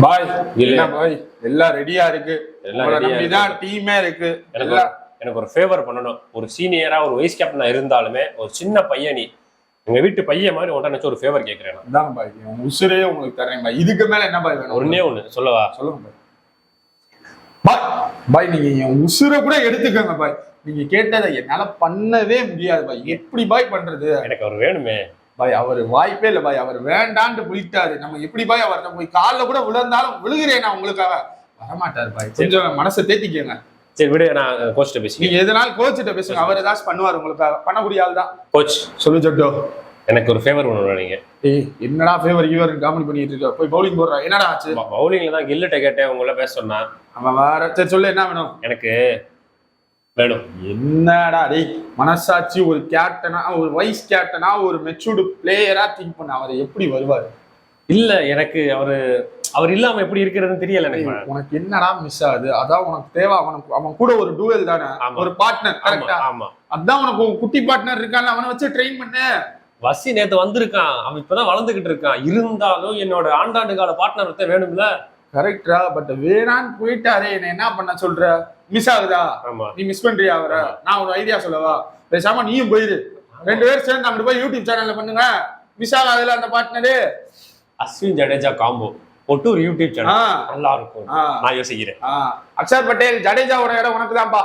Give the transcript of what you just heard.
பாய் இல்ல என்ன பாய் எல்லாம் ரெடியா இருக்கு. எல்லாம் உங்களை ரெடியா நம்பிதான் இருக்கு. டீமே இருக்கு. எனக்கு எனக்கு ஒரு ஃபேவர் பண்ணணும். ஒரு சீனியரா ஒரு வைஸ் கேப்டனா இருந்தாலுமே ஒரு சின்ன பையன் நீ எங்க வீட்டு பையன் மாதிரி உன்ட்ட நினைச்சு ஒரு ஃபேவர் கேட்கிறேன். இதாங்க பாய், உங்க உசுரே உங்களுக்கு தரேன் பாய். இதுக்கு மேல என்ன பாய் வேணும்? ஒன்னே ஒண்ணு சொல்லவா? சொல்லுங்க பாய். பாய் பாய் நீங்க என் உசுரை கூட எடுத்துக்கோங்க பாய். நீங்க கேட்டதை என்னால பண்ணவே முடியாது பாய். எப்படி பாய் பண்றது? எனக்கு அவர் வேணுமே பாய். அவர் வாய்ப்பே இல்லை பாய். அவர் வேண்டான்னு போயிட்டாரு. நம்ம எப்படி பாய் அவர்கிட்ட போய் காலில் கூட விழுந்தாலும் விழுகிறேன் நான் உங்களுக்காக. வரமாட்டாரு பாய். கொஞ்சம் மனசை தேத்திக்கங்க. சரி விடு, நான் கோச்சிட்ட பேசி. நீங்க எதனாலும் கோச்சிட்ட பேசுங்க. அவர் ஏதாச்சும் பண்ணுவார் உங்களுக்காக. பண்ணக்கூடிய ஆள் தான் கோச். சொல்லு ஜட்டோ. எனக்கு ஒரு ஃபேவர் பண்ணணும். நீங்க என்னடா ஃபேவர் இவர் காமெடி பண்ணிட்டு இருக்க? போய் பவுலிங் போடுறா. என்னடா ஆச்சு? பவுலிங்ல தான் கில்லிட்ட கேட்டேன், உங்களை பேச சொன்னா. அவன் வேற. சரி சொல்லு, என்ன வேணும்? எனக்கு வேணும். என்னடா டேய், மனசாட்சி ஒரு கேப்டனா, ஒரு வைஸ் கேப்டனா, ஒரு மெச்சூர்டு பிளேயரா திங்க் பண்ண. அவர் எப்படி வருவாரு? இல்ல எனக்கு அவர் இல்லாம எப்படி இருக்கிறதுன்னு தெரியல எனக்கு. உனக்கு என்னடா மிஸ் ஆகுது? அதான் உனக்கு தேவை. அவன் கூட ஒரு டூவல் தானே, ஒரு பார்ட்னர். கரெக்டா? ஆமா. அதான் உனக்கு குட்டி பார்ட்னர் இருக்கான்ல, அவனை வச்சு ட்ரெயின் பண்ணு. வசி நேத்து வந்திருக்கான், அவன் இப்பதான் வளர்ந்துகிட்டு இருக்கான். இருந்தாலும் என்னோட ஆண்டாண்டு கால பார்ட்னர் ஒருத்தன் வேணும்ல. கரெக்டா? பட் வேணான்னு போயிட்டாரே. என்ன பண்ண சொல்ற? மிஸ் ஆகுதா? ஆமா. நீ மிஸ் பண்றியா அவரை? நான் ஒரு ஐடியா சொல்லவா? பேசாம நீயும் போயிரு. 2 பேரும் சேர்ந்து அங்கிட்டு போய் யூடியூப் சேனல்ல பண்ணுங்க. மிஸ் ஆகாதுல அந்த பார்ட்னரு. அஸ்வின் ஜடேஜா காம்போ போட்டு ஒரு யூடியூப் சேனல் நல்லா இருக்கும். நான் யோசிக்கிறேன். அக்ஷர் பட்டேல் ஜடேஜாவோட இடம் உனக்கு தான்ப்பா.